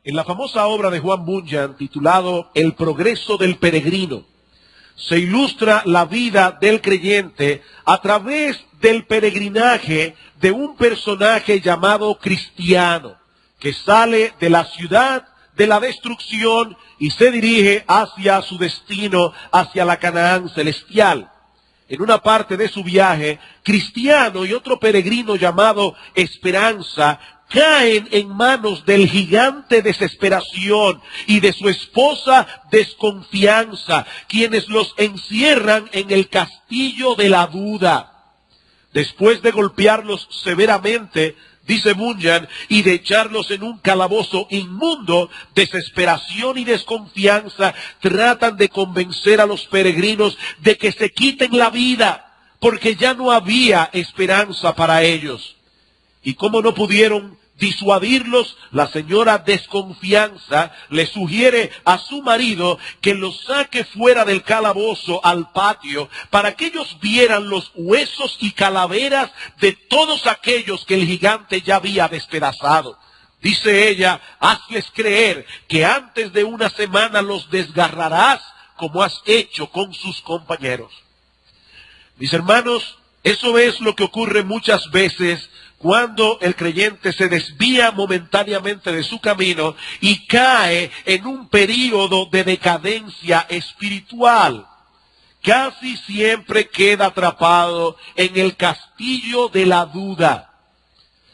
En la famosa obra de Juan Bunyan, titulado El progreso del peregrino, se ilustra la vida del creyente a través del peregrinaje de un personaje llamado Cristiano, que sale de la ciudad de la destrucción y se dirige hacia su destino, hacia la Canaán celestial. En una parte de su viaje, Cristiano y otro peregrino llamado Esperanza caen en manos del gigante Desesperación y de su esposa Desconfianza, quienes los encierran en el castillo de la duda. Después de golpearlos severamente, dice Bunyan, y de echarlos en un calabozo inmundo, Desesperación y Desconfianza tratan de convencer a los peregrinos de que se quiten la vida, porque ya no había esperanza para ellos. Y como no pudieron disuadirlos, la señora Desconfianza le sugiere a su marido que los saque fuera del calabozo al patio para que ellos vieran los huesos y calaveras de todos aquellos que el gigante ya había despedazado. Dice ella, hazles creer que antes de una semana los desgarrarás como has hecho con sus compañeros. Mis hermanos, eso es lo que ocurre muchas veces cuando el creyente se desvía momentáneamente de su camino y cae en un período de decadencia espiritual. Casi siempre queda atrapado en el castillo de la duda.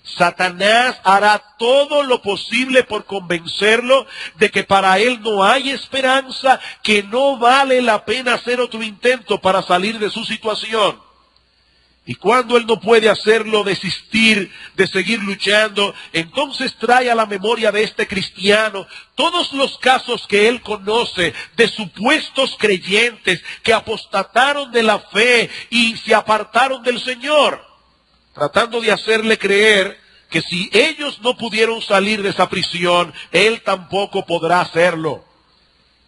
Satanás hará todo lo posible por convencerlo de que para él no hay esperanza, que no vale la pena hacer otro intento para salir de su situación. Y cuando él no puede hacerlo desistir de seguir luchando, entonces trae a la memoria de este cristiano todos los casos que él conoce de supuestos creyentes que apostataron de la fe y se apartaron del Señor, tratando de hacerle creer que si ellos no pudieron salir de esa prisión, él tampoco podrá hacerlo.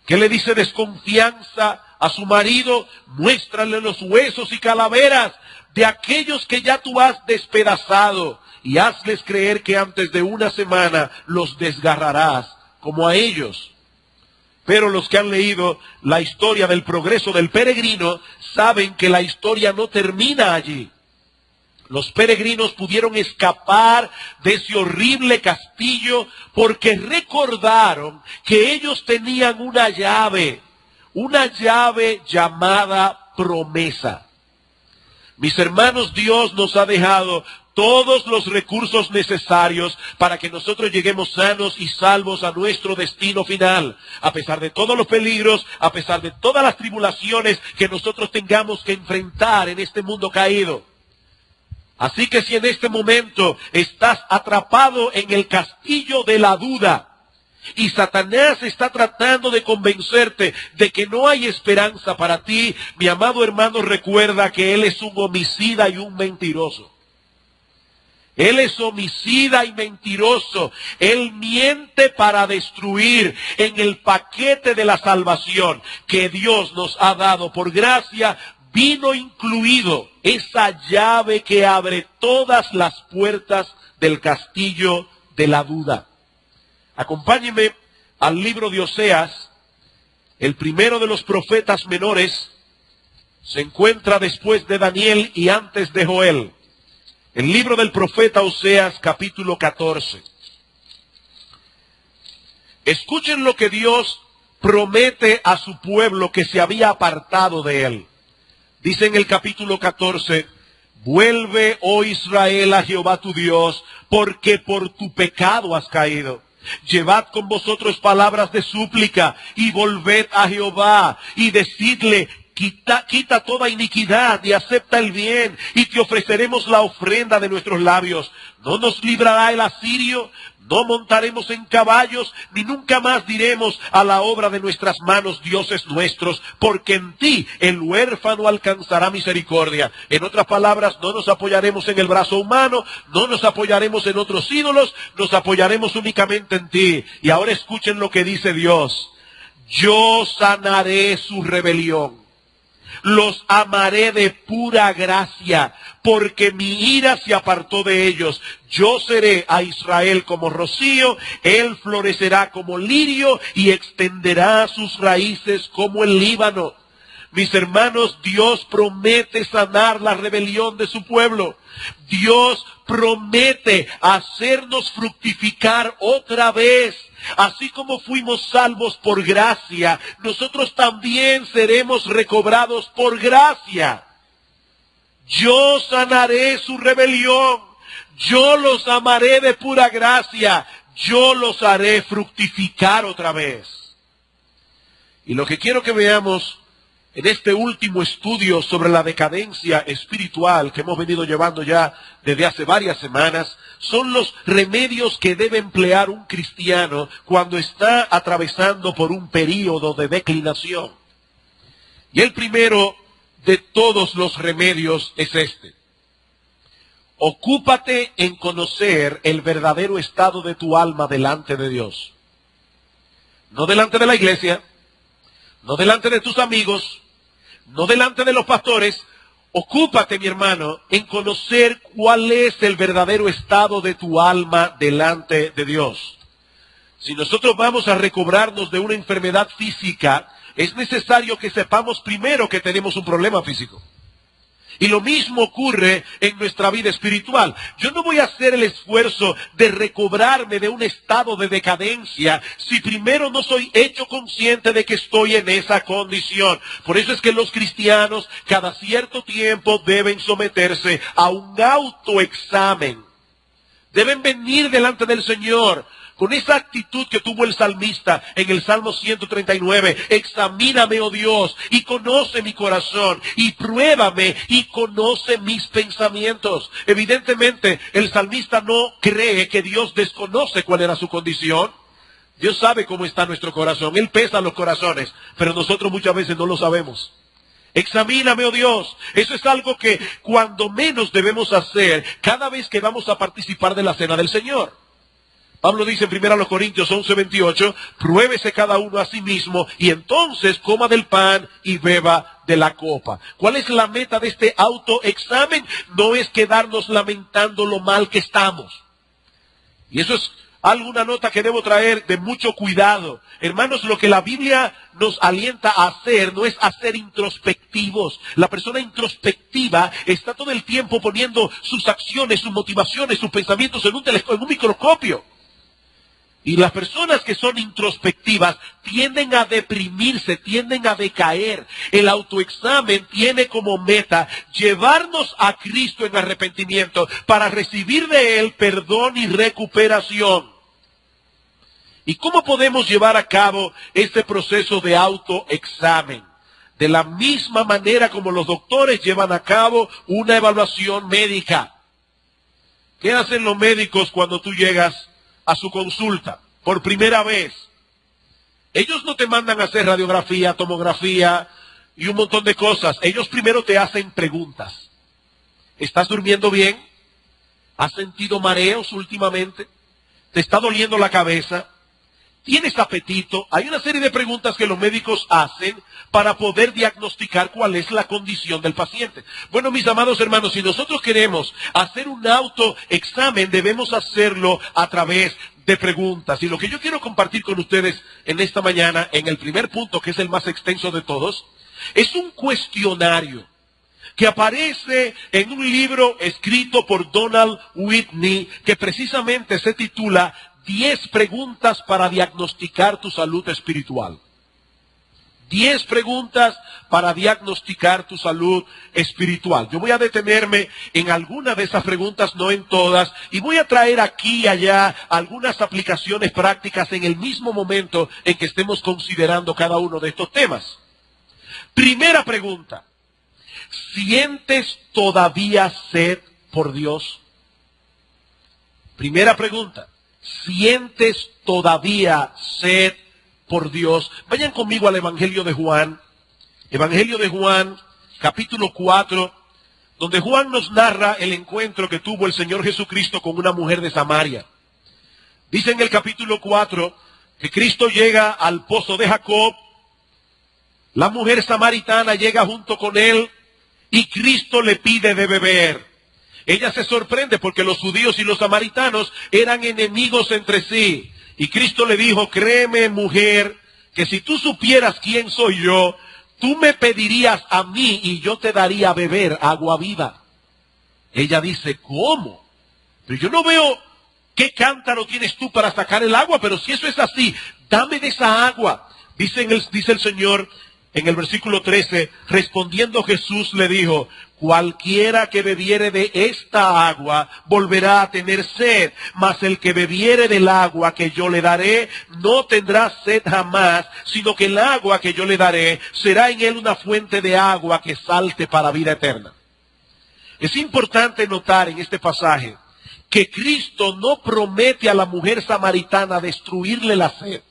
¿Qué le dice Desconfianza a su marido? Muéstrale los huesos y calaveras de aquellos que ya tú has despedazado y hazles creer que antes de una semana los desgarrarás como a ellos. Pero los que han leído la historia del progreso del peregrino saben que la historia no termina allí. Los peregrinos pudieron escapar de ese horrible castillo porque recordaron que ellos tenían una llave llamada promesa. Mis hermanos, Dios nos ha dejado todos los recursos necesarios para que nosotros lleguemos sanos y salvos a nuestro destino final, a pesar de todos los peligros, a pesar de todas las tribulaciones que nosotros tengamos que enfrentar en este mundo caído. Así que si en este momento estás atrapado en el castillo de la duda, y Satanás está tratando de convencerte de que no hay esperanza para ti, mi amado hermano, recuerda que él es un homicida y un mentiroso. Él es homicida y mentiroso. Él miente para destruir. En el paquete de la salvación que Dios nos ha dado por gracia, vino incluido esa llave que abre todas las puertas del castillo de la duda. Acompáñeme al libro de Oseas, el primero de los profetas menores. Se encuentra después de Daniel y antes de Joel. El libro del profeta Oseas, capítulo 14. Escuchen lo que Dios promete a su pueblo que se había apartado de él. Dice en el capítulo 14, vuelve, oh Israel, a Jehová tu Dios, porque por tu pecado has caído. Llevad con vosotros palabras de súplica y volved a Jehová y decidle, quita toda iniquidad y acepta el bien y te ofreceremos la ofrenda de nuestros labios. No nos librará el asirio, no montaremos en caballos, ni nunca más diremos a la obra de nuestras manos, dioses nuestros, porque en ti el huérfano alcanzará misericordia. En otras palabras, no nos apoyaremos en el brazo humano, no nos apoyaremos en otros ídolos, nos apoyaremos únicamente en ti. Y ahora escuchen lo que dice Dios. Yo sanaré su rebelión Los amaré de pura gracia, porque mi ira se apartó de ellos. Yo seré a Israel como rocío, él florecerá como lirio y extenderá sus raíces como el Líbano. Mis hermanos, Dios promete sanar la rebelión de su pueblo. Dios promete hacernos fructificar otra vez. Así como fuimos salvos por gracia, nosotros también seremos recobrados por gracia. Yo sanaré su rebelión. Yo los amaré de pura gracia. Yo los haré fructificar otra vez. Y lo que quiero que veamos en este último estudio sobre la decadencia espiritual que hemos venido llevando ya desde hace varias semanas, son los remedios que debe emplear un cristiano cuando está atravesando por un período de declinación. Y el primero de todos los remedios es este: ocúpate en conocer el verdadero estado de tu alma delante de Dios. No delante de la iglesia, no delante de tus amigos, no delante de los pastores. Ocúpate, mi hermano, en conocer cuál es el verdadero estado de tu alma delante de Dios. Si nosotros vamos a recobrarnos de una enfermedad física, es necesario que sepamos primero que tenemos un problema físico. Y lo mismo ocurre en nuestra vida espiritual. Yo no voy a hacer el esfuerzo de recobrarme de un estado de decadencia si primero no soy hecho consciente de que estoy en esa condición. Por eso es que los cristianos cada cierto tiempo deben someterse a un autoexamen. Deben venir delante del Señor con esa actitud que tuvo el salmista en el Salmo 139. Examíname, oh Dios, y conoce mi corazón, y pruébame, y conoce mis pensamientos. Evidentemente, el salmista no cree que Dios desconoce cuál era su condición. Dios sabe cómo está nuestro corazón. Él pesa los corazones, pero nosotros muchas veces no lo sabemos. Examíname, oh Dios. Eso es algo que cuando menos debemos hacer cada vez que vamos a participar de la cena del Señor. Pablo dice en 1 Corintios 11:28, pruébese cada uno a sí mismo y entonces coma del pan y beba de la copa. ¿Cuál es la meta de este autoexamen? No es quedarnos lamentando lo mal que estamos. Y eso es una nota que debo traer de mucho cuidado. Hermanos, lo que la Biblia nos alienta a hacer no es a ser introspectivos. La persona introspectiva está todo el tiempo poniendo sus acciones, sus motivaciones, sus pensamientos en un microscopio. Y las personas que son introspectivas tienden a deprimirse, tienden a decaer. El autoexamen tiene como meta llevarnos a Cristo en arrepentimiento para recibir de Él perdón y recuperación. ¿Y cómo podemos llevar a cabo este proceso de autoexamen? De la misma manera como los doctores llevan a cabo una evaluación médica. ¿Qué hacen los médicos cuando tú llegas a su consulta por primera vez? Ellos no te mandan a hacer radiografía, tomografía y un montón de cosas. Ellos primero te hacen preguntas. ¿Estás durmiendo bien? ¿Has sentido mareos últimamente? ¿Te está doliendo la cabeza? ¿Tienes apetito? Hay una serie de preguntas que los médicos hacen para poder diagnosticar cuál es la condición del paciente. Bueno, mis amados hermanos, si nosotros queremos hacer un autoexamen, debemos hacerlo a través de preguntas. Y lo que yo quiero compartir con ustedes en esta mañana, en el primer punto, que es el más extenso de todos, es un cuestionario que aparece en un libro escrito por Donald Whitney, que precisamente se titula 10 preguntas para diagnosticar tu salud espiritual. 10 preguntas para diagnosticar tu salud espiritual. Yo voy a detenerme en alguna de esas preguntas, no en todas, y voy a traer aquí y allá algunas aplicaciones prácticas en el mismo momento en que estemos considerando cada uno de estos temas. Primera pregunta: ¿sientes todavía sed por Dios? Primera pregunta: ¿sientes todavía sed por Dios? Vayan conmigo al Evangelio de Juan. Evangelio de Juan, capítulo 4, donde Juan nos narra el encuentro que tuvo el Señor Jesucristo con una mujer de Samaria. Dice en el capítulo 4 que Cristo llega al pozo de Jacob, La mujer samaritana llega junto con él y Cristo le pide de beber. Ella se sorprende porque los judíos y los samaritanos eran enemigos entre sí. Y Cristo le dijo, créeme, mujer, que si tú supieras quién soy yo, tú me pedirías a mí y yo te daría a beber agua viva. Ella dice, ¿cómo? Pero yo no veo qué cántaro tienes tú para sacar el agua, pero si eso es así, dame de esa agua. Dice el Señor en el versículo 13, respondiendo Jesús le dijo, cualquiera que bebiere de esta agua volverá a tener sed, mas el que bebiere del agua que yo le daré no tendrá sed jamás, sino que el agua que yo le daré será en él una fuente de agua que salte para vida eterna. Es importante notar en este pasaje que Cristo no promete a la mujer samaritana destruirle la sed.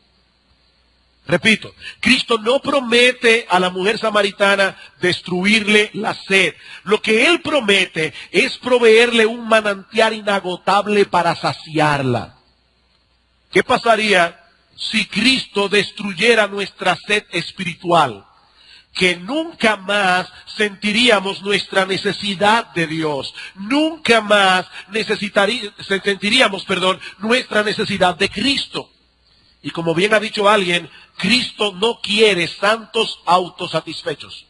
Repito, Cristo no promete a la mujer samaritana destruirle la sed. Lo que Él promete es proveerle un manantial inagotable para saciarla. ¿Qué pasaría si Cristo destruyera nuestra sed espiritual? Que nunca más sentiríamos nuestra necesidad de Dios. Nunca más sentiríamos nuestra necesidad de Cristo. Y como bien ha dicho alguien, Cristo no quiere santos autosatisfechos.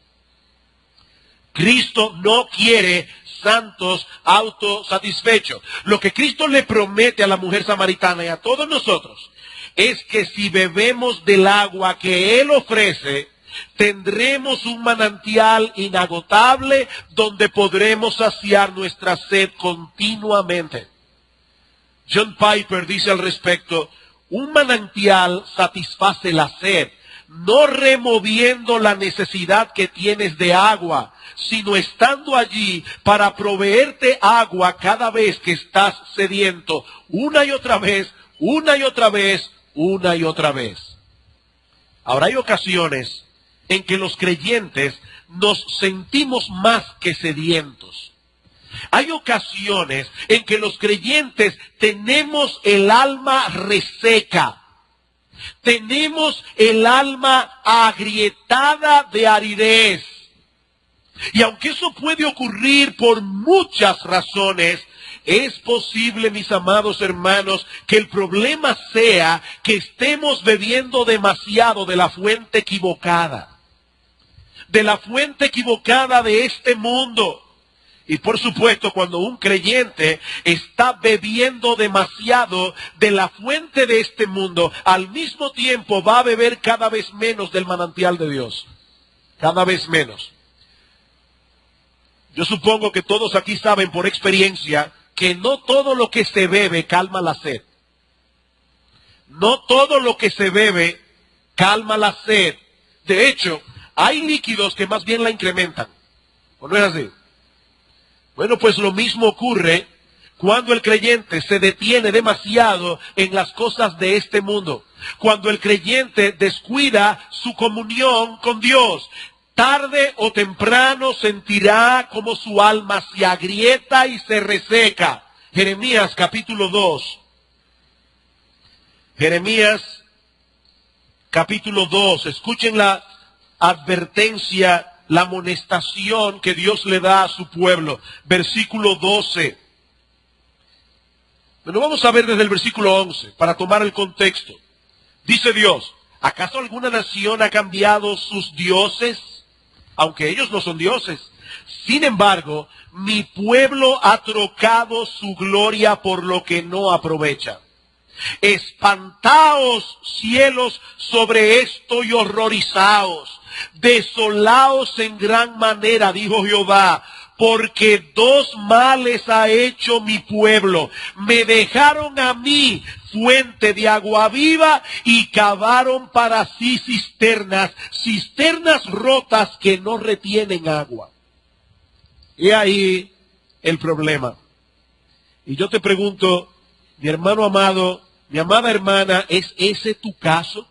Cristo no quiere santos autosatisfechos. Lo que Cristo le promete a la mujer samaritana y a todos nosotros es que si bebemos del agua que Él ofrece, tendremos un manantial inagotable donde podremos saciar nuestra sed continuamente. John Piper dice al respecto, un manantial satisface la sed, no removiendo la necesidad que tienes de agua, sino estando allí para proveerte agua cada vez que estás sediento, una y otra vez, una y otra vez, una y otra vez. Ahora hay ocasiones en que los creyentes nos sentimos más que sedientos. Hay ocasiones en que los creyentes tenemos el alma reseca. Tenemos el alma agrietada de aridez. Y aunque eso puede ocurrir por muchas razones, es posible, mis amados hermanos, que el problema sea que estemos bebiendo demasiado de la fuente equivocada. De la fuente equivocada de este mundo. Y por supuesto, cuando un creyente está bebiendo demasiado de la fuente de este mundo, al mismo tiempo va a beber cada vez menos del manantial de Dios. Cada vez menos. Yo supongo que todos aquí saben por experiencia que no todo lo que se bebe calma la sed. No todo lo que se bebe calma la sed. De hecho, hay líquidos que más bien la incrementan. ¿O no es así? Bueno, pues lo mismo ocurre cuando el creyente se detiene demasiado en las cosas de este mundo. Cuando el creyente descuida su comunión con Dios. Tarde o temprano sentirá como su alma se agrieta y se reseca. Jeremías capítulo 2. Jeremías capítulo 2. Escuchen la advertencia, la amonestación que Dios le da a su pueblo. Versículo 12. Bueno, vamos a ver desde el versículo 11 para tomar el contexto. Dice Dios, ¿acaso alguna nación ha cambiado sus dioses? Aunque ellos no son dioses. Sin embargo, mi pueblo ha trocado su gloria por lo que no aprovecha. Espantaos, cielos, sobre esto y horrorizaos. Desolaos en gran manera, dijo Jehová, porque dos males ha hecho mi pueblo. Me dejaron a mí fuente de agua viva y cavaron para sí cisternas, cisternas rotas que no retienen agua. Y ahí el problema. Y yo te pregunto, mi hermano amado, mi amada hermana, ¿es ese tu caso?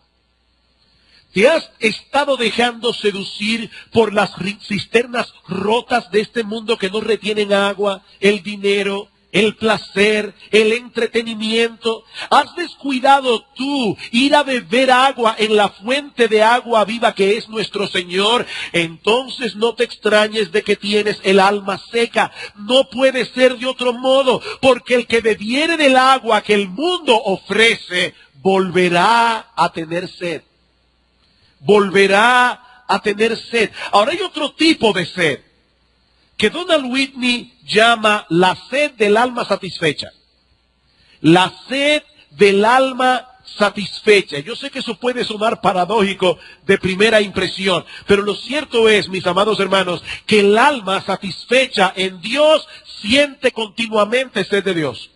¿Te has estado dejando seducir por las cisternas rotas de este mundo que no retienen agua, el dinero, el placer, el entretenimiento. ¿Has descuidado tú ir a beber agua en la fuente de agua viva que es nuestro Señor? Entonces no te extrañes de que tienes el alma seca. No puede ser de otro modo, porque el que bebiere del agua que el mundo ofrece, volverá a tener sed. Volverá a tener sed. Ahora hay otro tipo de sed que Donald Whitney llama la sed del alma satisfecha. La sed del alma satisfecha. Yo sé que eso puede sonar paradójico de primera impresión, pero lo cierto es, mis amados hermanos, que el alma satisfecha en Dios siente continuamente sed de Dios.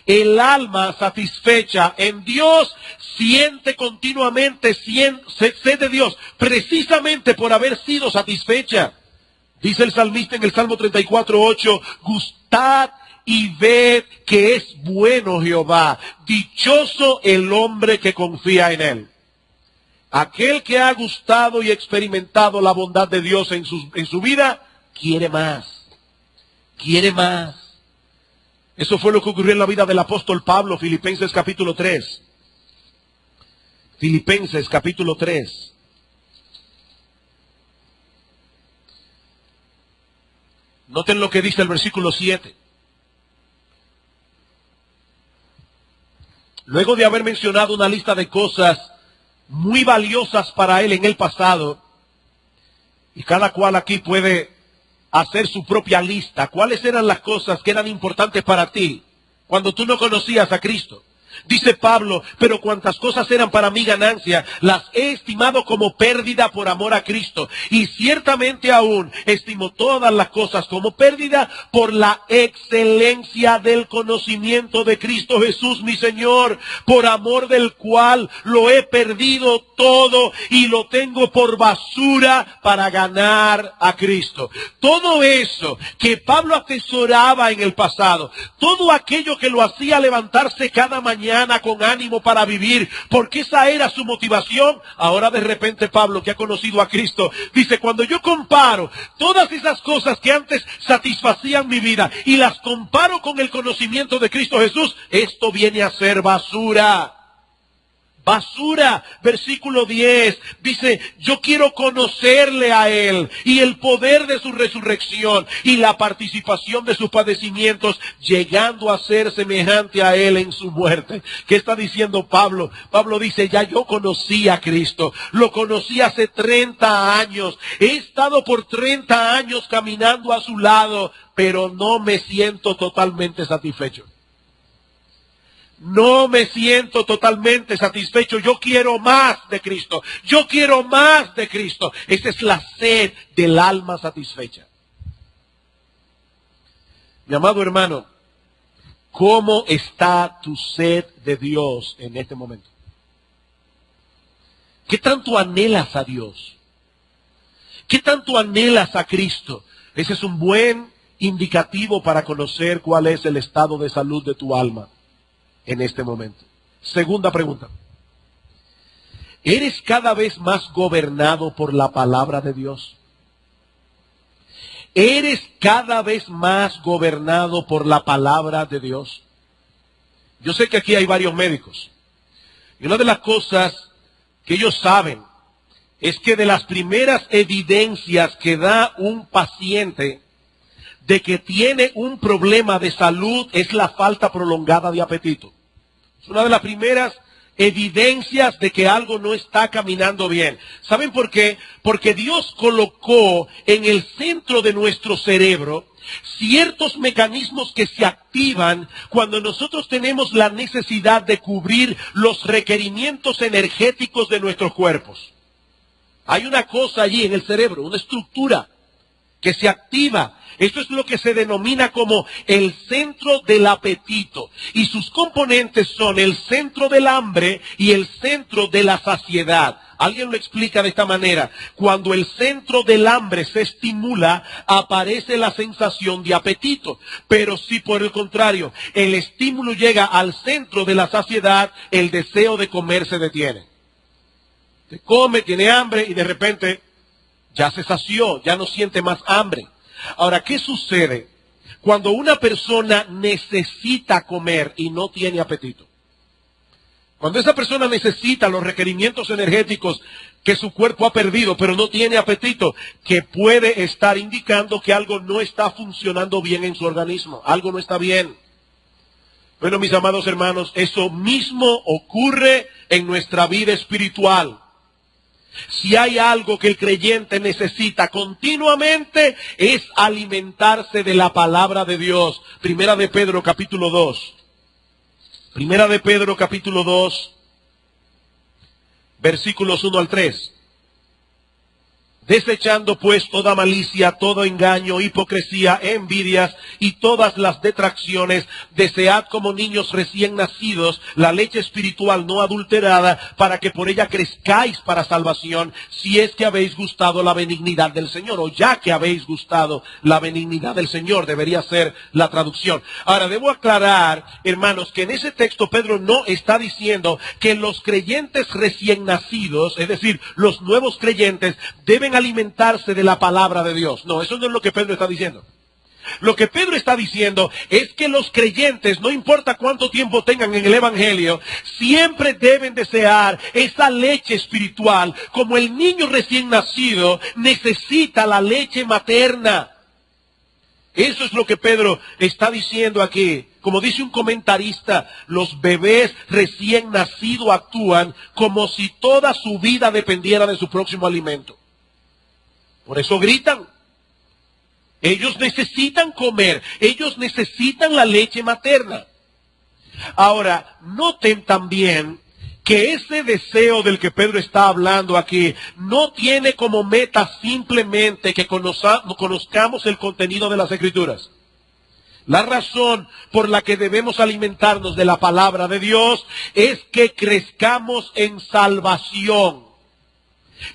El alma satisfecha en Dios siente continuamente sed de Dios, precisamente por haber sido satisfecha. Dice el salmista en el Salmo 34:8, gustad y ved que es bueno Jehová, dichoso el hombre que confía en él. Aquel que ha gustado y experimentado la bondad de Dios en su vida, quiere más, quiere más. Eso fue lo que ocurrió en la vida del apóstol Pablo, Filipenses capítulo 3. Filipenses capítulo 3. Noten lo que dice el versículo 7. Luego de haber mencionado una lista de cosas muy valiosas para él en el pasado, y cada cual aquí puede hacer su propia lista. ¿Cuáles eran las cosas que eran importantes para ti cuando tú no conocías a Cristo? Dice Pablo, pero cuantas cosas eran para mí ganancia, las he estimado como pérdida por amor a Cristo. Y ciertamente aún estimo todas las cosas como pérdida por la excelencia del conocimiento de Cristo Jesús, mi Señor, por amor del cual lo he perdido todo y lo tengo por basura para ganar a Cristo. Todo eso que Pablo atesoraba en el pasado, todo aquello que lo hacía levantarse cada mañana con ánimo para vivir, porque esa era su motivación. Ahora de repente Pablo, que ha conocido a Cristo, dice, cuando yo comparo todas esas cosas que antes satisfacían mi vida y las comparo con el conocimiento de Cristo Jesús, esto viene a ser basura. Basura. Versículo 10 dice, yo quiero conocerle a Él y el poder de su resurrección y la participación de sus padecimientos, llegando a ser semejante a Él en su muerte. ¿Qué está diciendo Pablo? Pablo dice, ya yo conocí a Cristo, lo conocí hace 30 años, he estado por 30 años caminando a su lado, pero no me siento totalmente satisfecho. No me siento totalmente satisfecho. Yo quiero más de Cristo. Yo quiero más de Cristo. Esa es la sed del alma satisfecha. Mi amado hermano, ¿cómo está tu sed de Dios en este momento? ¿Qué tanto anhelas a Dios? ¿Qué tanto anhelas a Cristo? Ese es un buen indicativo para conocer cuál es el estado de salud de tu alma en este momento. Segunda pregunta. ¿Eres cada vez más gobernado por la palabra de Dios? ¿Eres cada vez más gobernado por la palabra de Dios? Yo sé que aquí hay varios médicos. Y una de las cosas que ellos saben es que de las primeras evidencias que da un paciente de que tiene un problema de salud es la falta prolongada de apetito. Es una de las primeras evidencias de que algo no está caminando bien. ¿Saben por qué? Porque Dios colocó en el centro de nuestro cerebro ciertos mecanismos que se activan cuando nosotros tenemos la necesidad de cubrir los requerimientos energéticos de nuestros cuerpos. Hay una cosa allí en el cerebro, una estructura que se activa. Esto es lo que se denomina como el centro del apetito. Y sus componentes son el centro del hambre y el centro de la saciedad. Alguien lo explica de esta manera. Cuando el centro del hambre se estimula, aparece la sensación de apetito. Pero si por el contrario, el estímulo llega al centro de la saciedad, el deseo de comer se detiene. Se come, tiene hambre y de repente ya se sació, ya no siente más hambre. Ahora, ¿qué sucede cuando una persona necesita comer y no tiene apetito. Cuando esa persona necesita los requerimientos energéticos que su cuerpo ha perdido, pero no tiene apetito, que puede estar indicando que algo no está funcionando bien en su organismo, algo no está bien. Bueno, mis amados hermanos, eso mismo ocurre en nuestra vida espiritual. Si hay algo que el creyente necesita continuamente, es alimentarse de la palabra de Dios. Primera de Pedro, capítulo 2. Primera de Pedro, capítulo 2, versículos 1 al 3. Desechando pues toda malicia, todo engaño, hipocresía, envidias y todas las detracciones, desead como niños recién nacidos la leche espiritual no adulterada, para que por ella crezcáis para salvación, si es que habéis gustado la benignidad del Señor, o ya que habéis gustado la benignidad del Señor, debería ser la traducción. Ahora, debo aclarar, hermanos, que en ese texto Pedro no está diciendo que los creyentes recién nacidos, es decir, los nuevos creyentes, deben alimentarse de la palabra de Dios. No, eso no es lo que Pedro está diciendo. Lo que Pedro está diciendo es que los creyentes, no importa cuánto tiempo tengan en el Evangelio, siempre deben desear esa leche espiritual, como el niño recién nacido necesita la leche materna. Eso es lo que Pedro está diciendo aquí. Como dice un comentarista, los bebés recién nacidos actúan como si toda su vida dependiera de su próximo alimento. Por eso gritan. Ellos necesitan comer. Ellos necesitan la leche materna. Ahora, noten también que ese deseo del que Pedro está hablando aquí no tiene como meta simplemente que conozcamos el contenido de las Escrituras. La razón por la que debemos alimentarnos de la palabra de Dios es que crezcamos en salvación.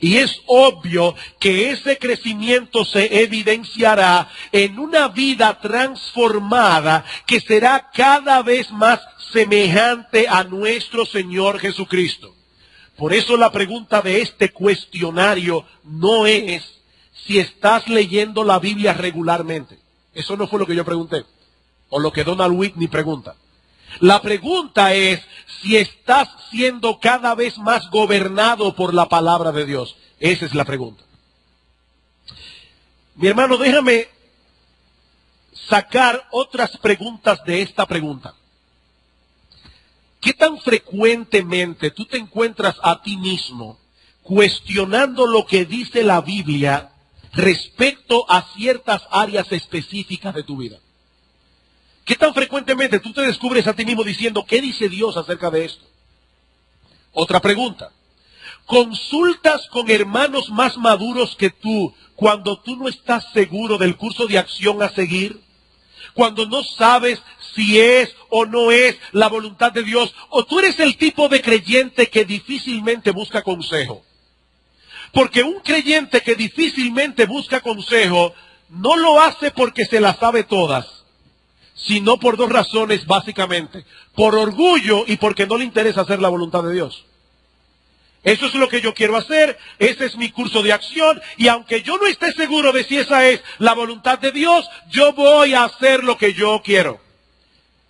Y es obvio que ese crecimiento se evidenciará en una vida transformada que será cada vez más semejante a nuestro Señor Jesucristo. Por eso la pregunta de este cuestionario no es si estás leyendo la Biblia regularmente. Eso no fue lo que yo pregunté, o lo que Donald Whitney pregunta. La pregunta es si estás siendo cada vez más gobernado por la palabra de Dios. Esa es la pregunta. Mi hermano, déjame sacar otras preguntas de esta pregunta. ¿Qué tan frecuentemente tú te encuentras a ti mismo cuestionando lo que dice la Biblia respecto a ciertas áreas específicas de tu vida? ¿Qué tan frecuentemente tú te descubres a ti mismo diciendo, ¿qué dice Dios acerca de esto? Otra pregunta. ¿Consultas con hermanos más maduros que tú cuando tú no estás seguro del curso de acción a seguir? Cuando no sabes si es o no es la voluntad de Dios, o tú eres el tipo de creyente que difícilmente busca consejo. Porque un creyente que difícilmente busca consejo no lo hace porque se las sabe todas, sino por dos razones básicamente: por orgullo y porque no le interesa hacer la voluntad de Dios. Eso es lo que yo quiero hacer, ese es mi curso de acción, y aunque yo no esté seguro de si esa es la voluntad de Dios, yo voy a hacer lo que yo quiero.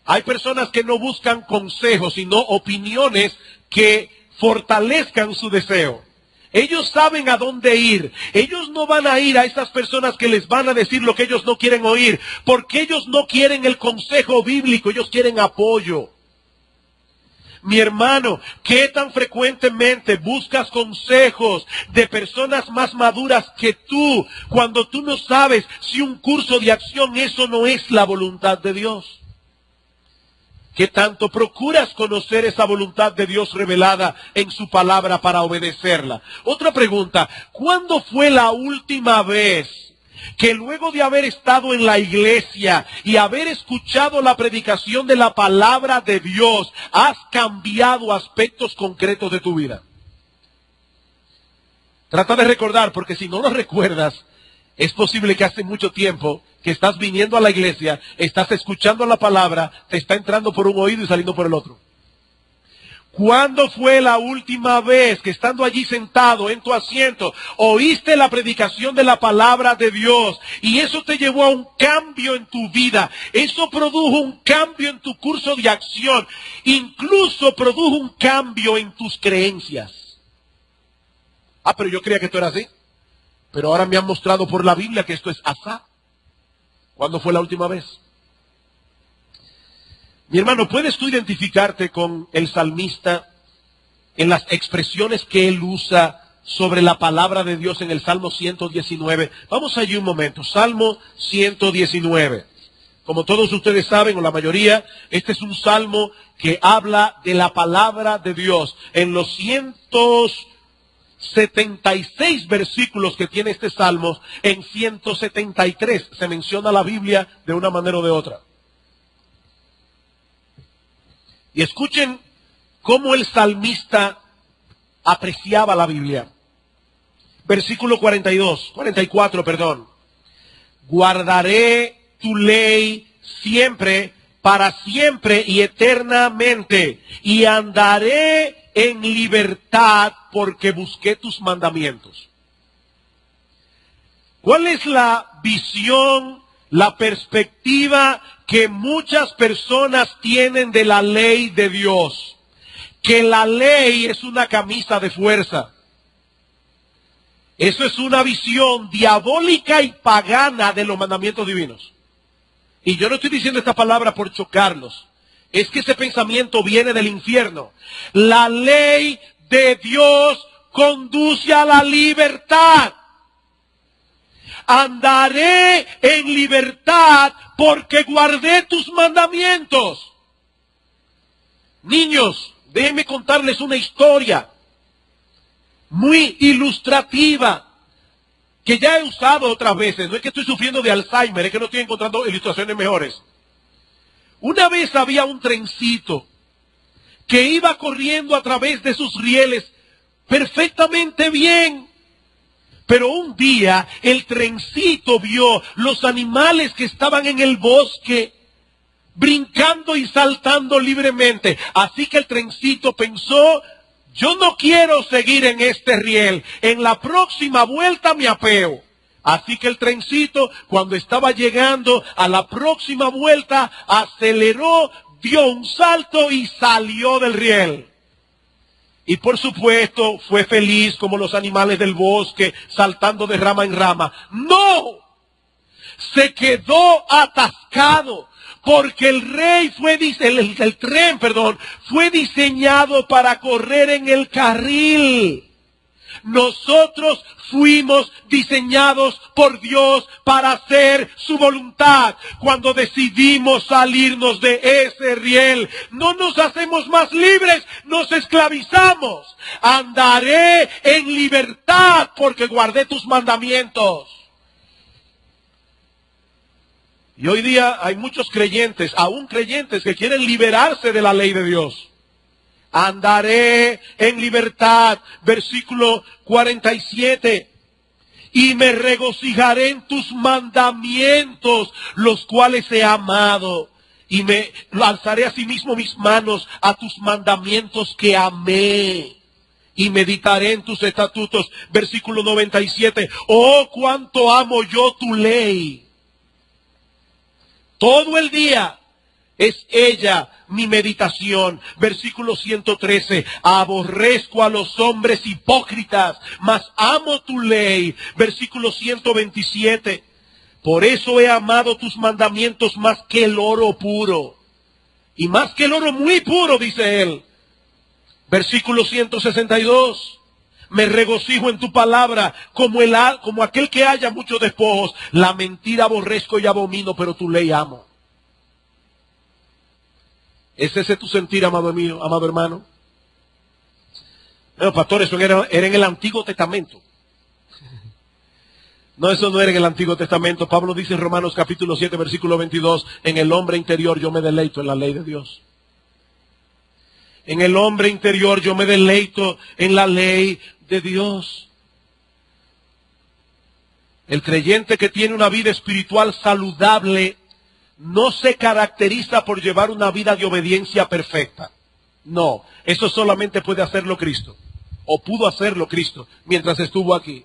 Hay personas que no buscan consejos, sino opiniones que fortalezcan su deseo. Ellos saben a dónde ir. Ellos no van a ir a esas personas que les van a decir lo que ellos no quieren oír, porque ellos no quieren el consejo bíblico, ellos quieren apoyo. Mi hermano, ¿qué tan frecuentemente buscas consejos de personas más maduras que tú cuando tú no sabes si un curso de acción eso no es la voluntad de Dios? ¿Qué tanto procuras conocer esa voluntad de Dios revelada en su palabra para obedecerla? Otra pregunta, ¿cuándo fue la última vez que luego de haber estado en la iglesia y haber escuchado la predicación de la palabra de Dios, has cambiado aspectos concretos de tu vida? Trata de recordar, porque si no lo recuerdas, es posible que hace mucho tiempo que estás viniendo a la iglesia, estás escuchando la palabra, te está entrando por un oído y saliendo por el otro. ¿Cuándo fue la última vez que estando allí sentado en tu asiento, oíste la predicación de la palabra de Dios y eso te llevó a un cambio en tu vida? Eso produjo un cambio en tu curso de acción, incluso produjo un cambio en tus creencias. Ah, pero yo creía que esto era así. Pero ahora me han mostrado por la Biblia que esto es asá. ¿Cuándo fue la última vez? Mi hermano, ¿puedes tú identificarte con el salmista en las expresiones que él usa sobre la palabra de Dios en el Salmo 119? Vamos allí un momento. Salmo 119. Como todos ustedes saben, o la mayoría, este es un salmo que habla de la palabra de Dios. En los 176 versículos que tiene este salmo, en 173 se menciona la Biblia de una manera o de otra. Y escuchen cómo el salmista apreciaba la Biblia. Versículo 44, perdón. Guardaré tu ley siempre, para siempre y eternamente, y andaré en libertad porque busqué tus mandamientos. ¿Cuál es la visión, la perspectiva que muchas personas tienen de la ley de Dios? Que la ley es una camisa de fuerza. Eso es una visión diabólica y pagana de los mandamientos divinos. Y yo no estoy diciendo esta palabra por chocarlos. Es que ese pensamiento viene del infierno. La ley de Dios conduce a la libertad. Andaré en libertad porque guardé tus mandamientos. Niños, déjenme contarles una historia muy ilustrativa que ya he usado otras veces. No es que estoy sufriendo de Alzheimer, es que no estoy encontrando ilustraciones mejores. Una vez había un trencito que iba corriendo a través de sus rieles perfectamente bien. Pero un día el trencito vio los animales que estaban en el bosque brincando y saltando libremente. Así que el trencito pensó: yo no quiero seguir en este riel. En la próxima vuelta me apeo. Así que el trencito, cuando estaba llegando a la próxima vuelta, aceleró, dio un salto y salió del riel. Y por supuesto fue feliz como los animales del bosque, saltando de rama en rama. ¡No! Se quedó atascado, porque el tren fue diseñado para correr en el carril. Nosotros fuimos diseñados por Dios para hacer su voluntad. Cuando decidimos salirnos de ese riel, no nos hacemos más libres, nos esclavizamos. Andaré en libertad porque guardé tus mandamientos. Y hoy día hay muchos creyentes, aún creyentes, que quieren liberarse de la ley de Dios. Andaré en libertad, versículo 47. Y me regocijaré en tus mandamientos, los cuales he amado. Y me alzaré asimismo mis manos a tus mandamientos que amé. Y meditaré en tus estatutos, versículo 97. Oh, cuánto amo yo tu ley. Todo el día es ella mi meditación. Versículo 113. Aborrezco a los hombres hipócritas, mas amo tu ley. Versículo 127. Por eso he amado tus mandamientos más que el oro puro. Y más que el oro muy puro, dice él. Versículo 162. Me regocijo en tu palabra como aquel que haya muchos despojos. La mentira aborrezco y abomino, pero tu ley amo. ¿Es ese tu sentir, amado mío, amado hermano? No, pastor, eso era en el Antiguo Testamento. No, eso no era en el Antiguo Testamento. Pablo dice en Romanos capítulo 7, versículo 22, en el hombre interior yo me deleito en la ley de Dios. En el hombre interior yo me deleito en la ley de Dios. El creyente que tiene una vida espiritual saludable no se caracteriza por llevar una vida de obediencia perfecta. No, eso solamente puede hacerlo Cristo, o pudo hacerlo Cristo mientras estuvo aquí.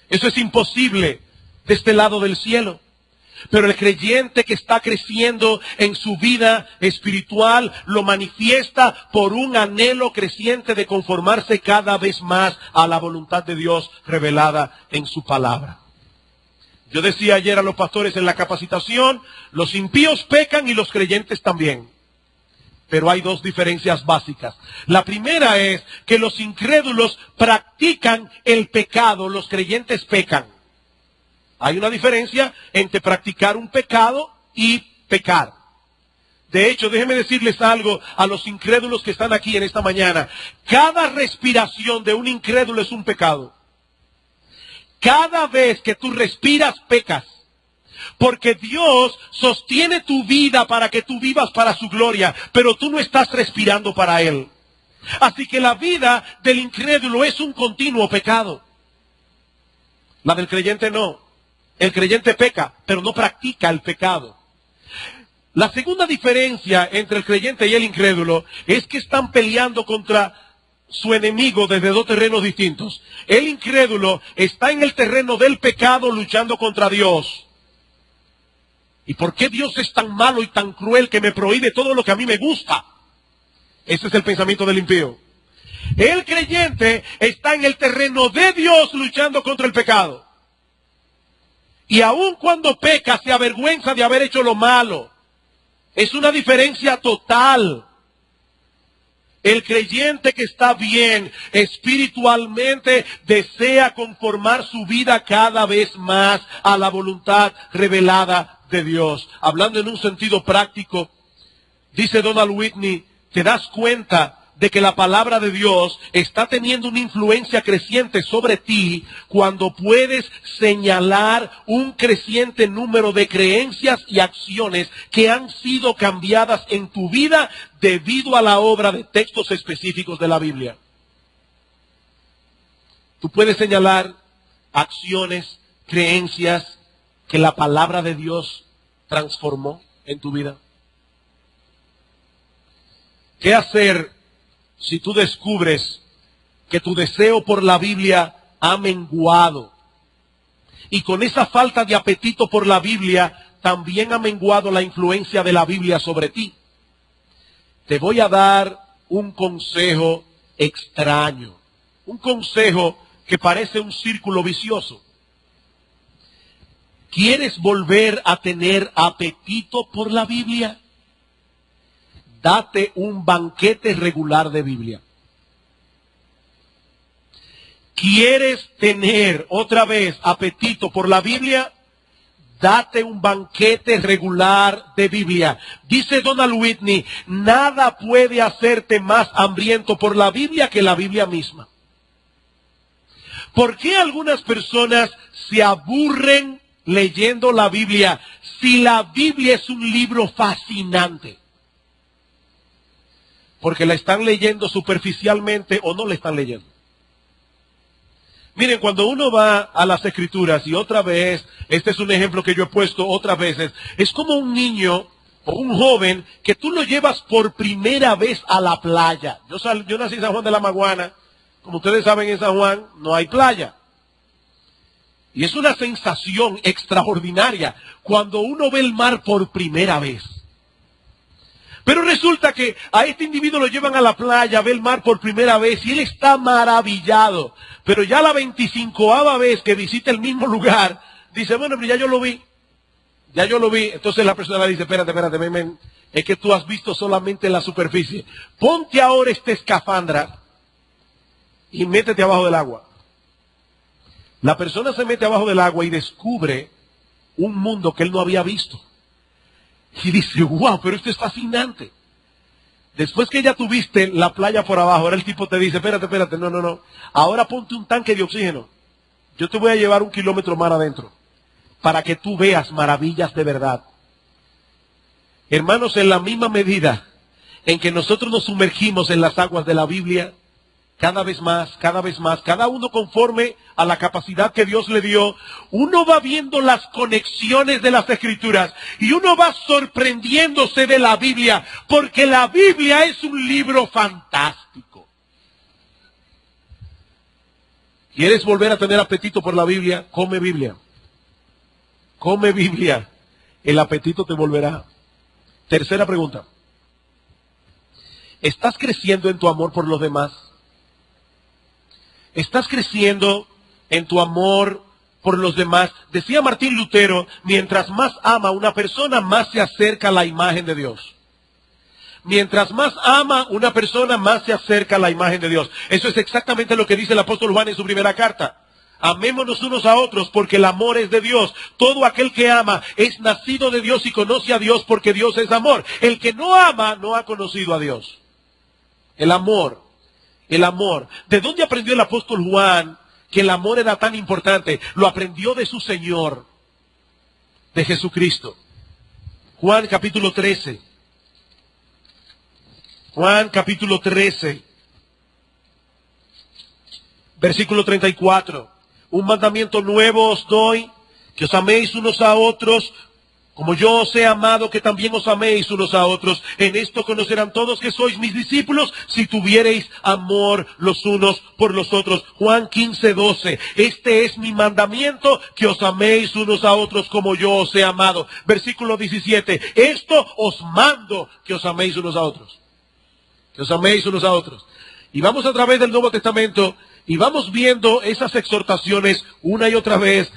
Eso es imposible de este lado del cielo. Pero el creyente que está creciendo en su vida espiritual lo manifiesta por un anhelo creciente de conformarse cada vez más a la voluntad de Dios revelada en su palabra. Yo decía ayer a los pastores en la capacitación, los impíos pecan y los creyentes también. Pero hay dos diferencias básicas. La primera es que los incrédulos practican el pecado, los creyentes pecan. Hay una diferencia entre practicar un pecado y pecar. De hecho, déjenme decirles algo a los incrédulos que están aquí en esta mañana. Cada respiración de un incrédulo es un pecado. Cada vez que tú respiras, pecas. Porque Dios sostiene tu vida para que tú vivas para su gloria, pero tú no estás respirando para Él. Así que la vida del incrédulo es un continuo pecado. La del creyente no. El creyente peca, pero no practica el pecado. La segunda diferencia entre el creyente y el incrédulo es que están peleando contra su enemigo desde dos terrenos distintos. El incrédulo está en el terreno del pecado luchando contra Dios. ¿Y por qué Dios es tan malo y tan cruel que me prohíbe todo lo que a mí me gusta? Ese es el pensamiento del impío. El creyente está en el terreno de Dios luchando contra el pecado. Y aun cuando peca, se avergüenza de haber hecho lo malo. Es una diferencia total. El creyente que está bien espiritualmente desea conformar su vida cada vez más a la voluntad revelada de Dios. Hablando en un sentido práctico, dice Donald Whitney, te das cuenta de que la palabra de Dios está teniendo una influencia creciente sobre ti cuando puedes señalar un creciente número de creencias y acciones que han sido cambiadas en tu vida debido a la obra de textos específicos de la Biblia. Tú puedes señalar acciones, creencias que la palabra de Dios transformó en tu vida. ¿Qué hacer si tú descubres que tu deseo por la Biblia ha menguado? Y con esa falta de apetito por la Biblia, también ha menguado la influencia de la Biblia sobre ti. Te voy a dar un consejo extraño. Un consejo que parece un círculo vicioso. ¿Quieres volver a tener apetito por la Biblia? Date un banquete regular de Biblia. ¿Quieres tener otra vez apetito por la Biblia? Date un banquete regular de Biblia. Dice Donald Whitney, nada puede hacerte más hambriento por la Biblia que la Biblia misma. ¿Por qué algunas personas se aburren leyendo la Biblia si la Biblia es un libro fascinante? Porque la están leyendo superficialmente o no la están leyendo. Miren, cuando uno va a las Escrituras, y otra vez, este es un ejemplo que yo he puesto otras veces, es como un niño o un joven que tú lo llevas por primera vez a la playa. Yo nací en San Juan de la Maguana. Como ustedes saben, en San Juan no hay playa. Y es una sensación extraordinaria cuando uno ve el mar por primera vez. Pero resulta que a este individuo lo llevan a la playa, ve el mar por primera vez y él está maravillado. Pero ya la 25ª vez que visita el mismo lugar, dice, bueno, ya yo lo vi. Ya yo lo vi. Entonces la persona le dice, espérate, men, es que tú has visto solamente la superficie. Ponte ahora esta escafandra y métete abajo del agua. La persona se mete abajo del agua y descubre un mundo que él no había visto. Y dice, wow, pero esto es fascinante. Después que ya tuviste la playa por abajo, ahora el tipo te dice, espérate, no. Ahora ponte un tanque de oxígeno. Yo te voy a llevar 1 kilómetro más adentro, para que tú veas maravillas de verdad. Hermanos, en la misma medida en que nosotros nos sumergimos en las aguas de la Biblia, cada vez más, cada uno conforme a la capacidad que Dios le dio, uno va viendo las conexiones de las Escrituras y uno va sorprendiéndose de la Biblia, porque la Biblia es un libro fantástico. ¿Quieres volver a tener apetito por la Biblia? Come Biblia. Come Biblia. El apetito te volverá. Tercera pregunta. ¿Estás creciendo en tu amor por los demás? ¿Estás creciendo en tu amor por los demás? Decía Martín Lutero, mientras más ama a una persona, más se acerca a la imagen de Dios. Mientras más ama una persona, más se acerca a la imagen de Dios. Eso es exactamente lo que dice el apóstol Juan en su primera carta. Amémonos unos a otros porque el amor es de Dios. Todo aquel que ama es nacido de Dios y conoce a Dios porque Dios es amor. El que no ama no ha conocido a Dios. El amor. El amor. ¿De dónde aprendió el apóstol Juan que el amor era tan importante? Lo aprendió de su Señor, de Jesucristo. Juan capítulo 13. Juan capítulo 13. Versículo 34. Un mandamiento nuevo os doy, que os améis unos a otros, como yo os he amado, que también os améis unos a otros. En esto conocerán todos que sois mis discípulos, si tuviereis amor los unos por los otros. Juan 15:12. Este es mi mandamiento, que os améis unos a otros como yo os he amado. Versículo 17. Esto os mando, que os améis unos a otros. Que os améis unos a otros. Y vamos a través del Nuevo Testamento y vamos viendo esas exhortaciones una y otra vez.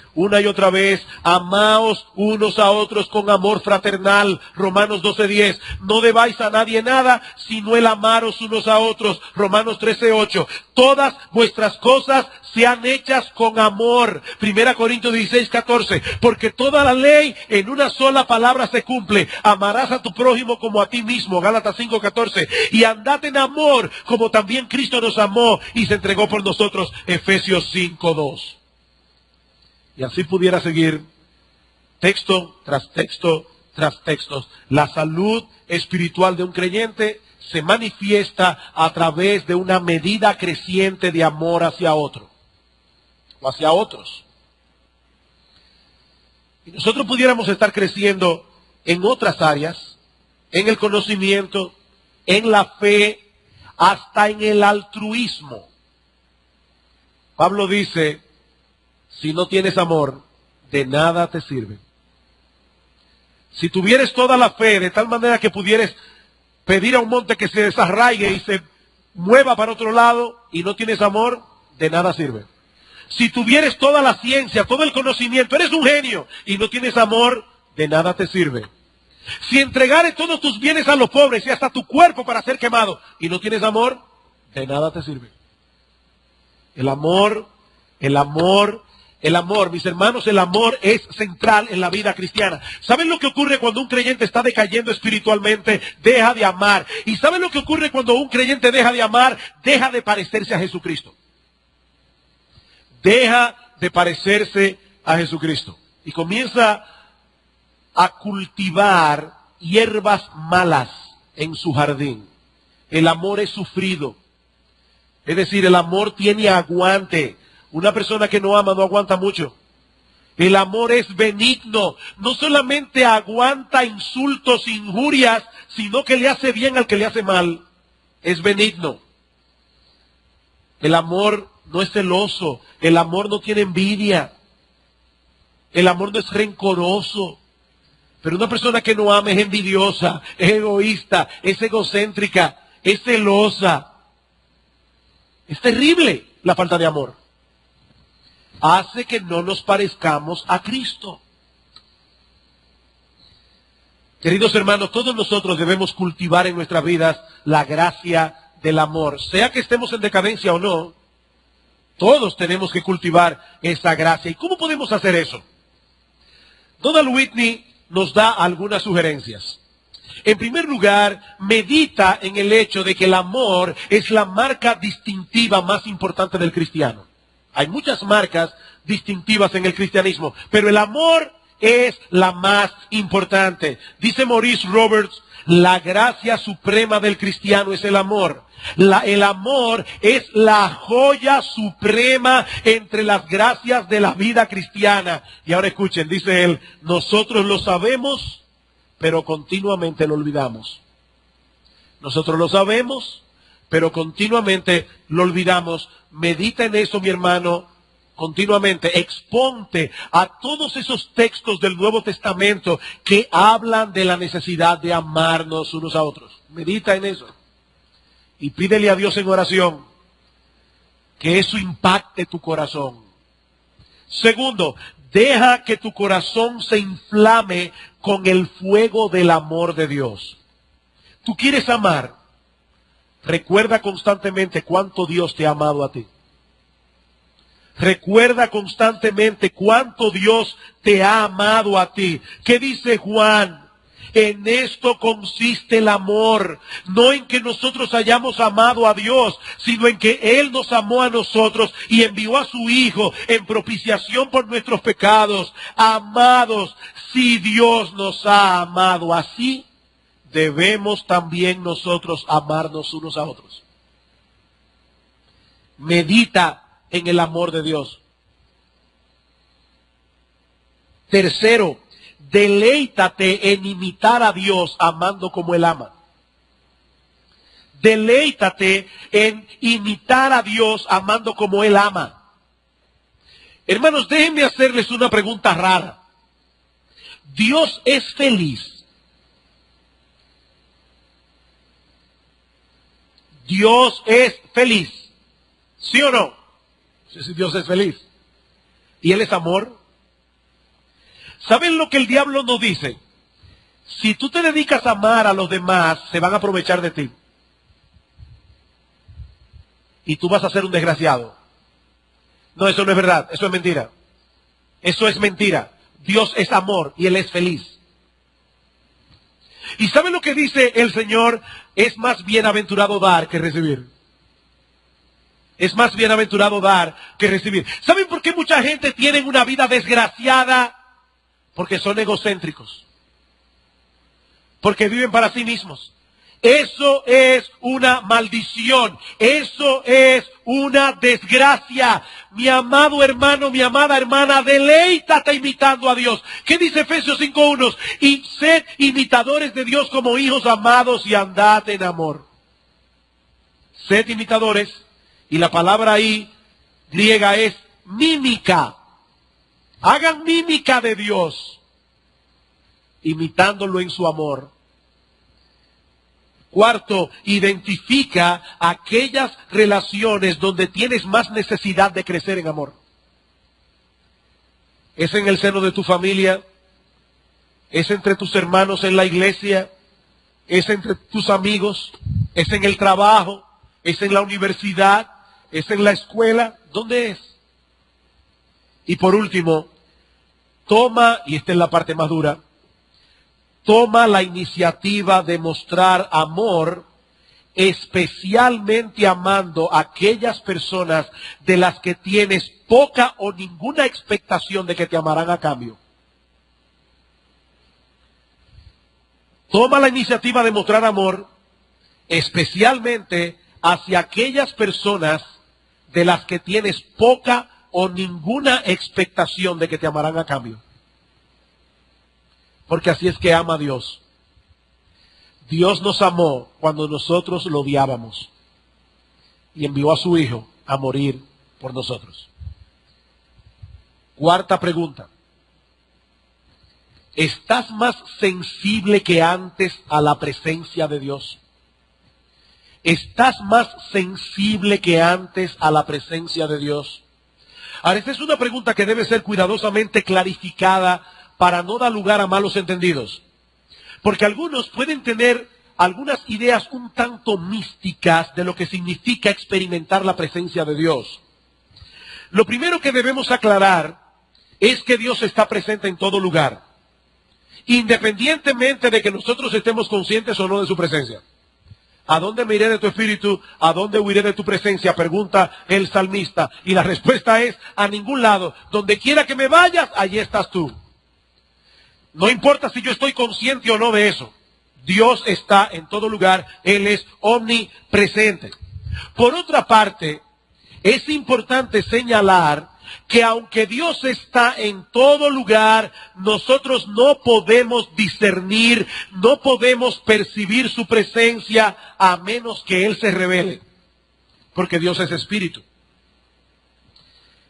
Amaos unos a otros con amor fraternal. Romanos 12:10. No debáis a nadie nada, sino el amaros unos a otros. Romanos 13:8. Todas vuestras cosas sean hechas con amor. 1 Corintios 16:14. Porque toda la ley en una sola palabra se cumple. Amarás a tu prójimo como a ti mismo. Gálatas 5:14. Y andad en amor, como también Cristo nos amó y se entregó por nosotros. Efesios 5:2. Y así pudiera seguir texto tras texto tras textos. La salud espiritual de un creyente se manifiesta a través de una medida creciente de amor hacia otro o hacia otros. Y nosotros pudiéramos estar creciendo en otras áreas, en el conocimiento, en la fe, hasta en el altruismo. Pablo dice, si no tienes amor, de nada te sirve. Si tuvieres toda la fe de tal manera que pudieres pedir a un monte que se desarraigue y se mueva para otro lado y no tienes amor, de nada sirve. Si tuvieres toda la ciencia, todo el conocimiento, eres un genio y no tienes amor, de nada te sirve. Si entregares todos tus bienes a los pobres y hasta tu cuerpo para ser quemado y no tienes amor, de nada te sirve. El amor, mis hermanos, el amor es central en la vida cristiana. ¿Saben lo que ocurre cuando un creyente está decayendo espiritualmente? Deja de amar. ¿Y saben lo que ocurre cuando un creyente deja de amar? Deja de parecerse a Jesucristo. Deja de parecerse a Jesucristo. Y comienza a cultivar hierbas malas en su jardín. El amor es sufrido. Es decir, el amor tiene aguante. Una persona que no ama no aguanta mucho. El amor es benigno. No solamente aguanta insultos, injurias, sino que le hace bien al que le hace mal. Es benigno. El amor no es celoso. El amor no tiene envidia. El amor no es rencoroso. Pero una persona que no ama es envidiosa, es egoísta, es egocéntrica, es celosa. Es terrible la falta de amor. Hace que no nos parezcamos a Cristo. Queridos hermanos, todos nosotros debemos cultivar en nuestras vidas la gracia del amor. Sea que estemos en decadencia o no, todos tenemos que cultivar esa gracia. ¿Y cómo podemos hacer eso? Donald Whitney nos da algunas sugerencias. En primer lugar, medita en el hecho de que el amor es la marca distintiva más importante del cristiano. Hay muchas marcas distintivas en el cristianismo, pero el amor es la más importante. Dice Maurice Roberts, La gracia suprema del cristiano es el amor. El amor es la joya suprema entre las gracias de la vida cristiana. Y ahora escuchen, dice él, nosotros lo sabemos, pero continuamente lo olvidamos. Nosotros lo sabemos, pero continuamente lo olvidamos. Medita en eso, mi hermano, continuamente. Exponte a todos esos textos del Nuevo Testamento que hablan de la necesidad de amarnos unos a otros. Medita en eso. Y pídele a Dios en oración que eso impacte tu corazón. Segundo, deja que tu corazón se inflame con el fuego del amor de Dios. Tú quieres amar. Recuerda constantemente cuánto Dios te ha amado a ti. Recuerda constantemente cuánto Dios te ha amado a ti. ¿Qué dice Juan? En esto consiste el amor, no en que nosotros hayamos amado a Dios, sino en que Él nos amó a nosotros y envió a su Hijo en propiciación por nuestros pecados. Amados, si Dios nos ha amado así, debemos también nosotros amarnos unos a otros. Medita en el amor de Dios. Tercero, deleítate en imitar a Dios amando como Él ama. Deleítate en imitar a Dios amando como Él ama. Hermanos, déjenme hacerles una pregunta rara. ¿Dios es feliz? ¿Dios es feliz? ¿Sí o no? Si Dios es feliz. ¿Y Él es amor? ¿Saben lo que el diablo nos dice? Si tú te dedicas a amar a los demás, se van a aprovechar de ti. Y tú vas a ser un desgraciado. No, eso no es verdad, eso es mentira. Eso es mentira. Dios es amor y Él es feliz. ¿Y saben lo que dice el Señor? Es más bienaventurado dar que recibir. Es más bienaventurado dar que recibir. ¿Saben por qué mucha gente tiene una vida desgraciada? Porque son egocéntricos. Porque viven para sí mismos. Eso es una maldición. Eso es una desgracia. Mi amado hermano, mi amada hermana, deleítate imitando a Dios. ¿Qué dice Efesios 5:1? Y sed imitadores de Dios como hijos amados y andad en amor. Sed imitadores. Y la palabra ahí griega es mímica. Hagan mímica de Dios, imitándolo en su amor. Cuarto, identifica aquellas relaciones donde tienes más necesidad de crecer en amor. ¿Es en el seno de tu familia? ¿Es entre tus hermanos en la iglesia? ¿Es entre tus amigos? ¿Es en el trabajo? ¿Es en la universidad? ¿Es en la escuela? ¿Dónde es? Y por último, toma, y esta es la parte más dura, toma la iniciativa de mostrar amor, especialmente amando a aquellas personas de las que tienes poca o ninguna expectación de que te amarán a cambio. Toma la iniciativa de mostrar amor, especialmente hacia aquellas personas de las que tienes poca o ninguna expectación de que te amarán a cambio. Porque así es que ama a Dios. Dios nos amó cuando nosotros lo odiábamos y envió a su Hijo a morir por nosotros. Cuarta pregunta. ¿Estás más sensible que antes a la presencia de Dios? ¿Estás más sensible que antes a la presencia de Dios? Ahora, esta es una pregunta que debe ser cuidadosamente clarificada para no dar lugar a malos entendidos. Porque algunos pueden tener algunas ideas un tanto místicas de lo que significa experimentar la presencia de Dios. Lo primero que debemos aclarar es que Dios está presente en todo lugar, independientemente de que nosotros estemos conscientes o no de su presencia. ¿A dónde me iré de tu espíritu? ¿A dónde huiré de tu presencia? Pregunta el salmista. Y la respuesta es, a ningún lado. Donde quiera que me vayas, allí estás tú. No importa si yo estoy consciente o no de eso. Dios está en todo lugar, Él es omnipresente. Por otra parte, es importante señalar que aunque Dios está en todo lugar, nosotros no podemos discernir, no podemos percibir su presencia a menos que Él se revele, porque Dios es espíritu.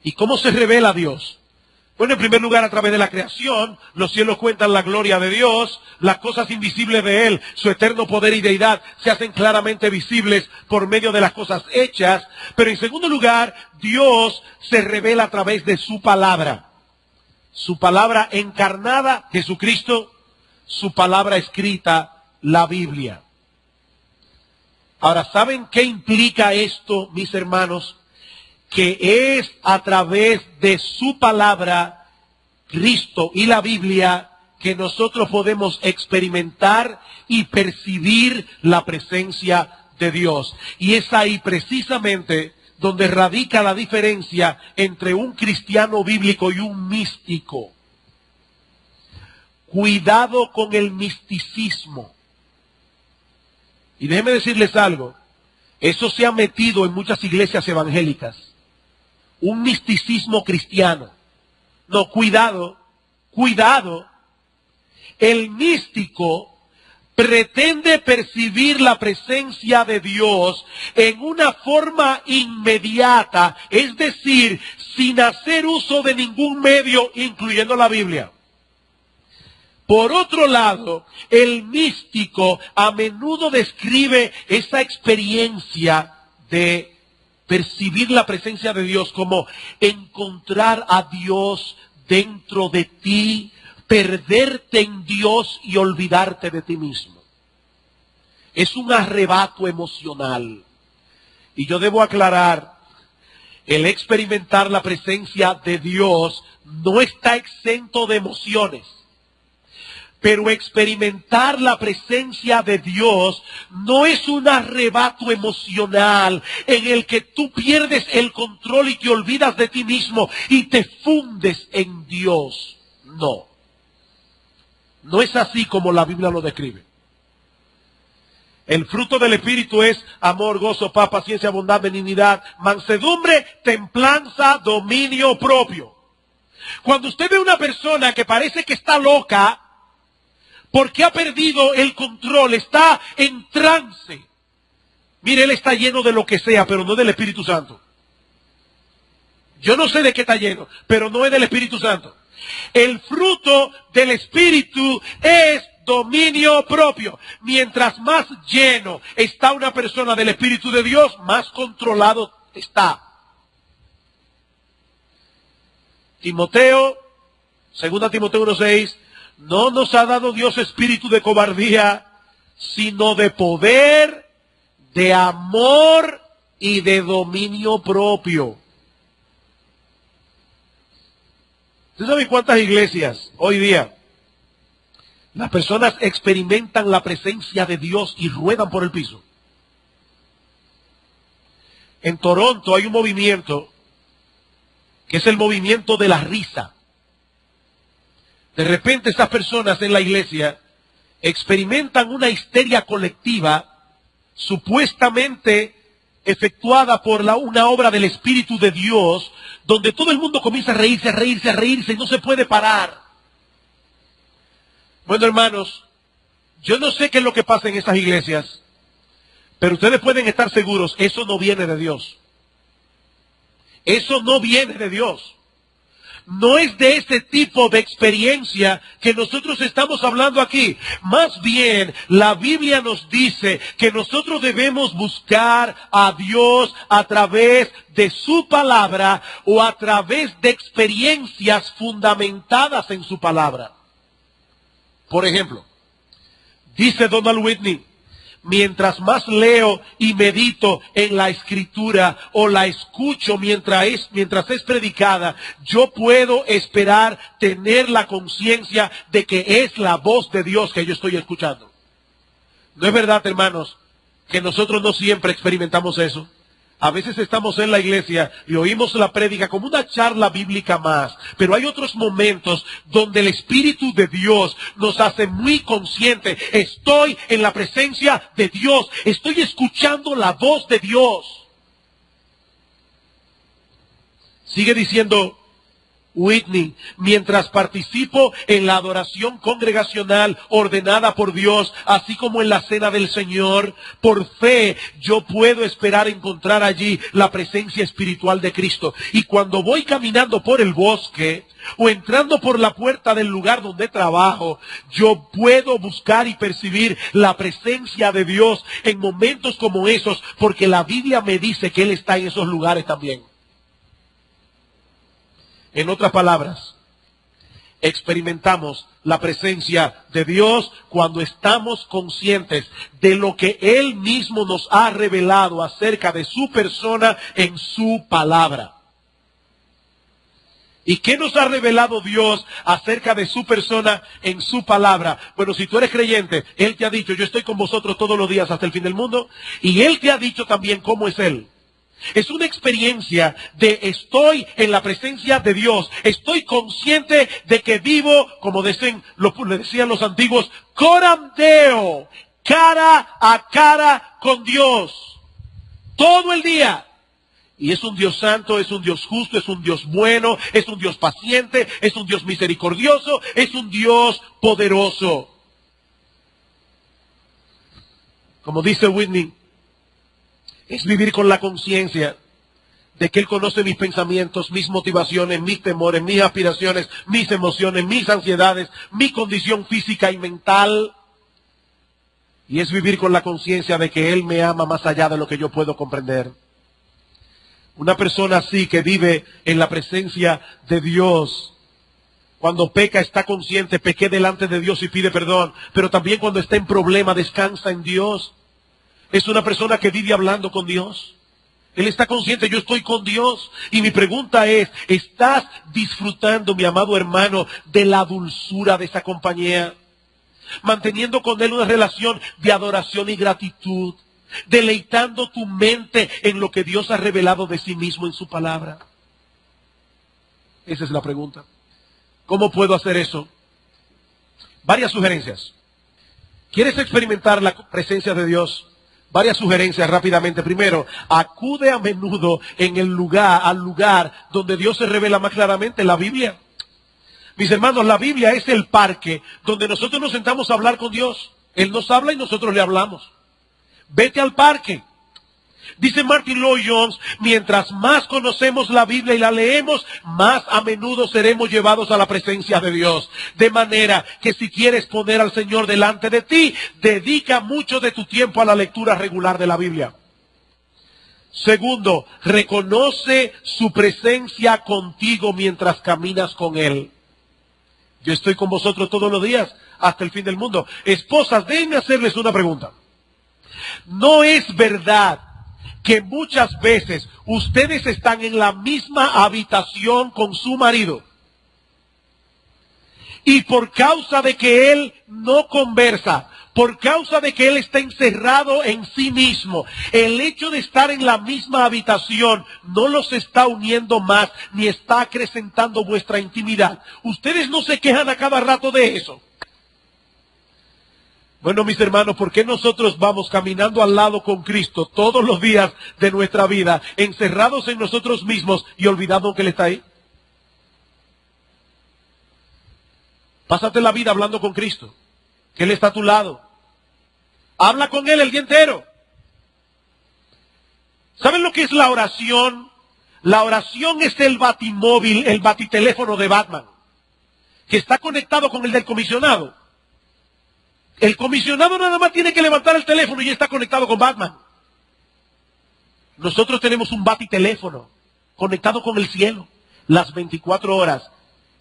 ¿Y cómo se revela Dios? Bueno, en primer lugar, a través de la creación, los cielos cuentan la gloria de Dios, las cosas invisibles de Él, su eterno poder y deidad, se hacen claramente visibles por medio de las cosas hechas. Pero en segundo lugar, Dios se revela a través de su palabra encarnada, Jesucristo, su palabra escrita, la Biblia. Ahora, ¿saben qué implica esto, mis hermanos? Que es a través de su palabra, Cristo y la Biblia, que nosotros podemos experimentar y percibir la presencia de Dios. Y es ahí precisamente donde radica la diferencia entre un cristiano bíblico y un místico. Cuidado con el misticismo. Y déjenme decirles algo, eso se ha metido en muchas iglesias evangélicas. Un misticismo cristiano. No, cuidado. El místico pretende percibir la presencia de Dios en una forma inmediata, es decir, sin hacer uso de ningún medio, incluyendo la Biblia. Por otro lado, el místico a menudo describe esa experiencia de percibir la presencia de Dios como encontrar a Dios dentro de ti, perderte en Dios y olvidarte de ti mismo. Es un arrebato emocional. Y yo debo aclarar, el experimentar la presencia de Dios no está exento de emociones. Pero experimentar la presencia de Dios no es un arrebato emocional en el que tú pierdes el control y te olvidas de ti mismo y te fundes en Dios. No. No es así como la Biblia lo describe. El fruto del Espíritu es amor, gozo, paz, paciencia, bondad, benignidad, mansedumbre, templanza, dominio propio. Cuando usted ve una persona que parece que está loca, porque ha perdido el control, está en trance. Mire, él está lleno de lo que sea, pero no del Espíritu Santo. Yo no sé de qué está lleno, pero no es del Espíritu Santo. El fruto del Espíritu es dominio propio. Mientras más lleno está una persona del Espíritu de Dios, más controlado está. Timoteo, 2 Timoteo 1:6, no nos ha dado Dios espíritu de cobardía, sino de poder, de amor y de dominio propio. ¿Usted sabe cuántas iglesias hoy día las personas experimentan la presencia de Dios y ruedan por el piso? En Toronto hay un movimiento que es el movimiento de la risa. De repente estas personas en la iglesia experimentan una histeria colectiva supuestamente efectuada por una obra del Espíritu de Dios, donde todo el mundo comienza a reírse y no se puede parar. Bueno, hermanos, yo no sé qué es lo que pasa en estas iglesias, pero ustedes pueden estar seguros, eso no viene de Dios. Eso no viene de Dios. No es de ese tipo de experiencia que nosotros estamos hablando aquí. Más bien, la Biblia nos dice que nosotros debemos buscar a Dios a través de su palabra o a través de experiencias fundamentadas en su palabra. Por ejemplo, dice Donald Whitney, mientras más leo y medito en la Escritura o la escucho mientras es predicada, yo puedo esperar tener la conciencia de que es la voz de Dios que yo estoy escuchando. ¿No es verdad, hermanos, que nosotros no siempre experimentamos eso? A veces estamos en la iglesia y oímos la prédica como una charla bíblica más, pero hay otros momentos donde el Espíritu de Dios nos hace muy conscientes. Estoy en la presencia de Dios, estoy escuchando la voz de Dios. Sigue diciendo Whitney: mientras participo en la adoración congregacional ordenada por Dios, así como en la cena del Señor, por fe yo puedo esperar encontrar allí la presencia espiritual de Cristo. Y cuando voy caminando por el bosque o entrando por la puerta del lugar donde trabajo, yo puedo buscar y percibir la presencia de Dios en momentos como esos, porque la Biblia me dice que Él está en esos lugares también. En otras palabras, experimentamos la presencia de Dios cuando estamos conscientes de lo que Él mismo nos ha revelado acerca de su persona en su palabra. ¿Y qué nos ha revelado Dios acerca de su persona en su palabra? Bueno, si tú eres creyente, Él te ha dicho: yo estoy con vosotros todos los días hasta el fin del mundo. Y Él te ha dicho también cómo es Él. Es una experiencia de estoy en la presencia de Dios. Estoy consciente de que vivo, como decían los antiguos, coram Deo, cara a cara con Dios. Todo el día. Y es un Dios santo, es un Dios justo, es un Dios bueno, es un Dios paciente, es un Dios misericordioso, es un Dios poderoso. Como dice Whitney, es vivir con la conciencia de que Él conoce mis pensamientos, mis motivaciones, mis temores, mis aspiraciones, mis emociones, mis ansiedades, mi condición física y mental. Y es vivir con la conciencia de que Él me ama más allá de lo que yo puedo comprender. Una persona así que vive en la presencia de Dios, cuando peca está consciente: pequé delante de Dios y pide perdón. Pero también cuando está en problema descansa en Dios. Es una persona que vive hablando con Dios. Él está consciente: yo estoy con Dios. Y mi pregunta es: ¿estás disfrutando, mi amado hermano, de la dulzura de esa compañía? Manteniendo con Él una relación de adoración y gratitud. Deleitando tu mente en lo que Dios ha revelado de sí mismo en su palabra. Esa es la pregunta. ¿Cómo puedo hacer eso? Varias sugerencias. ¿Quieres experimentar la presencia de Dios? Varias sugerencias rápidamente. Primero, acude a menudo al lugar donde Dios se revela más claramente, la Biblia. Mis hermanos, la Biblia es el parque donde nosotros nos sentamos a hablar con Dios. Él nos habla y nosotros le hablamos. Vete al parque. Dice Martin Lloyd-Jones: mientras más conocemos la Biblia y la leemos, más a menudo seremos llevados a la presencia de Dios. De manera que si quieres poner al Señor delante de ti, dedica mucho de tu tiempo a la lectura regular de la Biblia. Segundo, reconoce su presencia contigo mientras caminas con Él. Yo estoy con vosotros todos los días hasta el fin del mundo. Esposas, déjenme hacerles una pregunta. ¿No es verdad que muchas veces ustedes están en la misma habitación con su marido y por causa de que él no conversa, por causa de que él está encerrado en sí mismo, el hecho de estar en la misma habitación no los está uniendo más ni está acrecentando vuestra intimidad? Ustedes no se quejan a cada rato de eso. Bueno, mis hermanos, ¿por qué nosotros vamos caminando al lado con Cristo todos los días de nuestra vida, encerrados en nosotros mismos y olvidando que Él está ahí? Pásate la vida hablando con Cristo, que Él está a tu lado. Habla con Él el día entero. ¿Saben lo que es la oración? La oración es el batimóvil, el batiteléfono de Batman, que está conectado con el del comisionado. El comisionado nada más tiene que levantar el teléfono y ya está conectado con Batman. Nosotros tenemos un batiteléfono conectado con el cielo las 24 horas.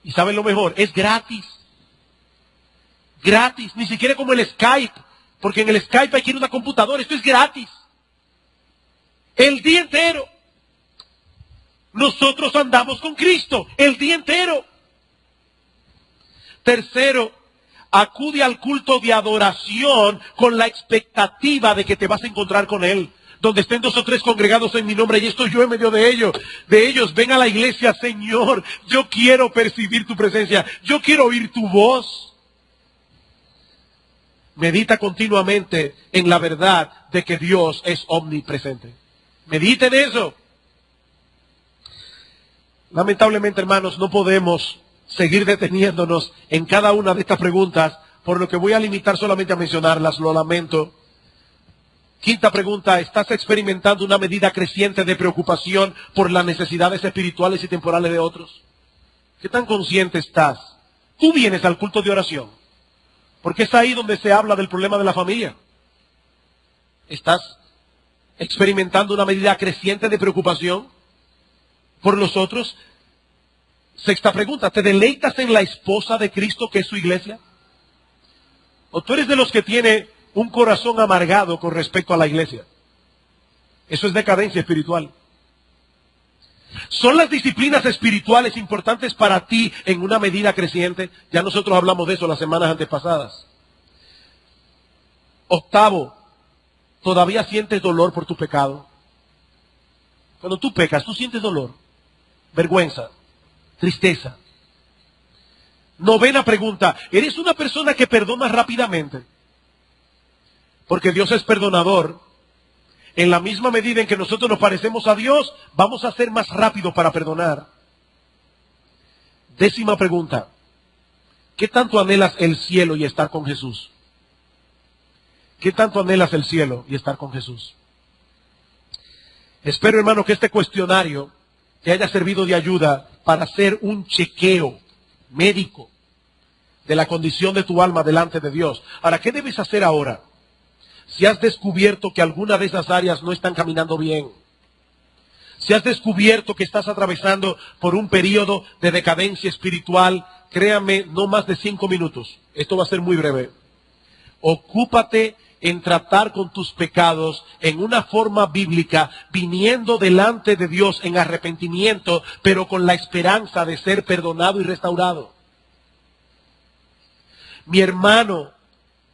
Y ¿saben lo mejor? Es gratis. Gratis. Ni siquiera como el Skype. Porque en el Skype hay que ir a una computadora. Esto es gratis. El día entero. Nosotros andamos con Cristo el día entero. Tercero, acude al culto de adoración con la expectativa de que te vas a encontrar con Él. Donde estén 2 o 3 congregados en mi nombre, y estoy yo en medio de ellos. De ellos, ven a la iglesia, Señor. Yo quiero percibir tu presencia. Yo quiero oír tu voz. Medita continuamente en la verdad de que Dios es omnipresente. Medita en eso. Lamentablemente, hermanos, no podemos seguir deteniéndonos en cada una de estas preguntas, por lo que voy a limitar solamente a mencionarlas, lo lamento. Quinta pregunta, ¿estás experimentando una medida creciente de preocupación por las necesidades espirituales y temporales de otros? ¿Qué tan consciente estás? Tú vienes al culto de oración, porque es ahí donde se habla del problema de la familia. ¿Estás experimentando una medida creciente de preocupación por los otros? Sexta pregunta, ¿te deleitas en la esposa de Cristo que es su iglesia? ¿O tú eres de los que tiene un corazón amargado con respecto a la iglesia? Eso es decadencia espiritual. ¿Son las disciplinas espirituales importantes para ti en una medida creciente? Ya nosotros hablamos de eso las semanas antepasadas. Octavo, ¿todavía sientes dolor por tu pecado? Cuando tú pecas, ¿tú sientes dolor? Vergüenza, tristeza. Novena pregunta, ¿eres una persona que perdona rápidamente? Porque Dios es perdonador. En la misma medida en que nosotros nos parecemos a Dios, vamos a ser más rápidos para perdonar. Décima pregunta, ¿qué tanto anhelas el cielo y estar con Jesús? ¿Qué tanto anhelas el cielo y estar con Jesús? Espero, hermano, que este cuestionario te haya servido de ayuda para hacer un chequeo médico de la condición de tu alma delante de Dios. Ahora, ¿qué debes hacer ahora? Si has descubierto que alguna de esas áreas no están caminando bien, si has descubierto que estás atravesando por un periodo de decadencia espiritual, créame, no más de 5 minutos. Esto va a ser muy breve. Ocúpate en tratar con tus pecados en una forma bíblica, viniendo delante de Dios en arrepentimiento, pero con la esperanza de ser perdonado y restaurado. Mi hermano,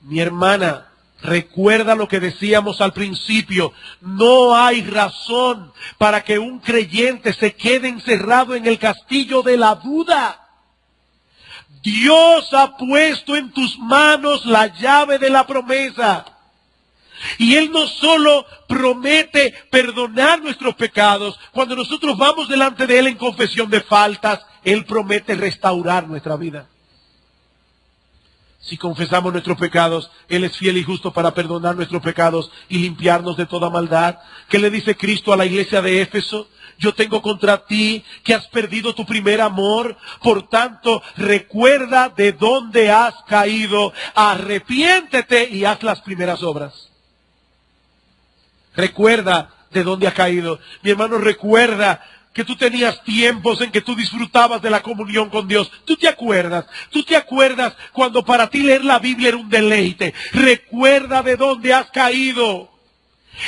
mi hermana, recuerda lo que decíamos al principio. No hay razón para que un creyente se quede encerrado en el castillo de la duda. Dios ha puesto en tus manos la llave de la promesa. Y Él no solo promete perdonar nuestros pecados, cuando nosotros vamos delante de Él en confesión de faltas, Él promete restaurar nuestra vida. Si confesamos nuestros pecados, Él es fiel y justo para perdonar nuestros pecados y limpiarnos de toda maldad. ¿Qué le dice Cristo a la iglesia de Éfeso? Yo tengo contra ti que has perdido tu primer amor. Por tanto, recuerda de dónde has caído. Arrepiéntete y haz las primeras obras. Recuerda de dónde has caído. Mi hermano, recuerda que tú tenías tiempos en que tú disfrutabas de la comunión con Dios. ¿Tú te acuerdas? ¿Tú te acuerdas cuando para ti leer la Biblia era un deleite? Recuerda de dónde has caído.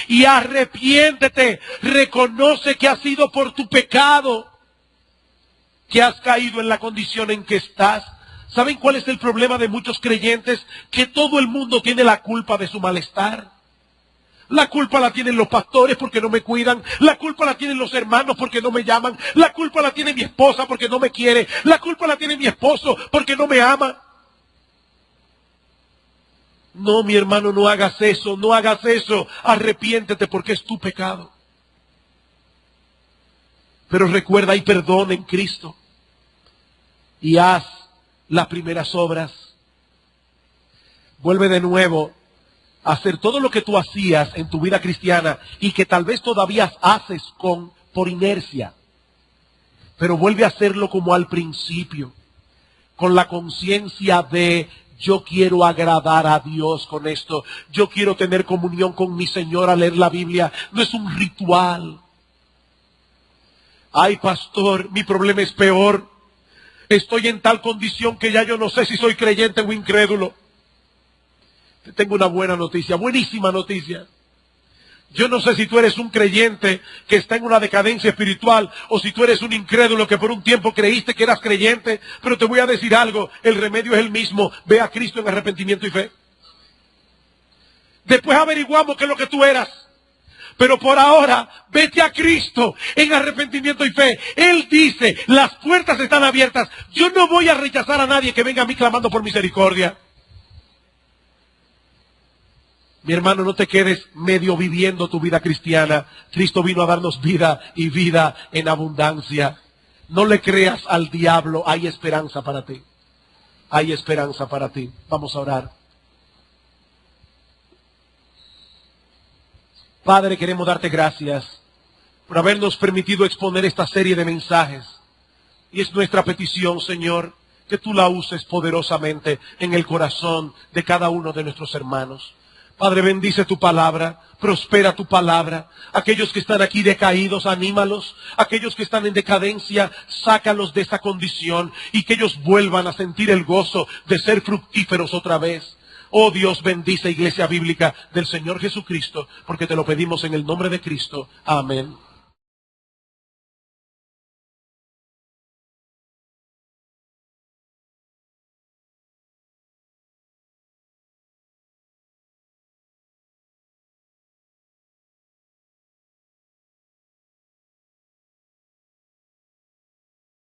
Y arrepiéntete. Reconoce que ha sido por tu pecado que has caído en la condición en que estás. ¿Saben cuál es el problema de muchos creyentes? Que todo el mundo tiene la culpa de su malestar. La culpa la tienen los pastores porque no me cuidan. La culpa la tienen los hermanos porque no me llaman. La culpa la tiene mi esposa porque no me quiere. La culpa la tiene mi esposo porque no me ama. No, mi hermano, no hagas eso, no hagas eso. Arrepiéntete porque es tu pecado. Pero recuerda, hay perdón en Cristo. Y haz las primeras obras. Vuelve de nuevo hacer todo lo que tú hacías en tu vida cristiana y que tal vez todavía haces por inercia. Pero vuelve a hacerlo como al principio, con la conciencia de yo quiero agradar a Dios con esto. Yo quiero tener comunión con mi Señor al leer la Biblia. No es un ritual. Ay, pastor, mi problema es peor. Estoy en tal condición que ya yo no sé si soy creyente o incrédulo. Te tengo una buena noticia, buenísima noticia. Yo no sé si tú eres un creyente que está en una decadencia espiritual o si tú eres un incrédulo que por un tiempo creíste que eras creyente, pero te voy a decir algo, el remedio es el mismo. Ve a Cristo en arrepentimiento y fe. Después averiguamos qué es lo que tú eras. Pero por ahora, vete a Cristo en arrepentimiento y fe. Él dice, las puertas están abiertas. Yo no voy a rechazar a nadie que venga a mí clamando por misericordia. Mi hermano, no te quedes medio viviendo tu vida cristiana. Cristo vino a darnos vida y vida en abundancia. No le creas al diablo, hay esperanza para ti. Hay esperanza para ti. Vamos a orar. Padre, queremos darte gracias por habernos permitido exponer esta serie de mensajes. Y es nuestra petición, Señor, que tú la uses poderosamente en el corazón de cada uno de nuestros hermanos. Padre, bendice tu palabra, prospera tu palabra. Aquellos que están aquí decaídos, anímalos. Aquellos que están en decadencia, sácalos de esa condición y que ellos vuelvan a sentir el gozo de ser fructíferos otra vez. Oh Dios, bendice Iglesia Bíblica del Señor Jesucristo, porque te lo pedimos en el nombre de Cristo. Amén.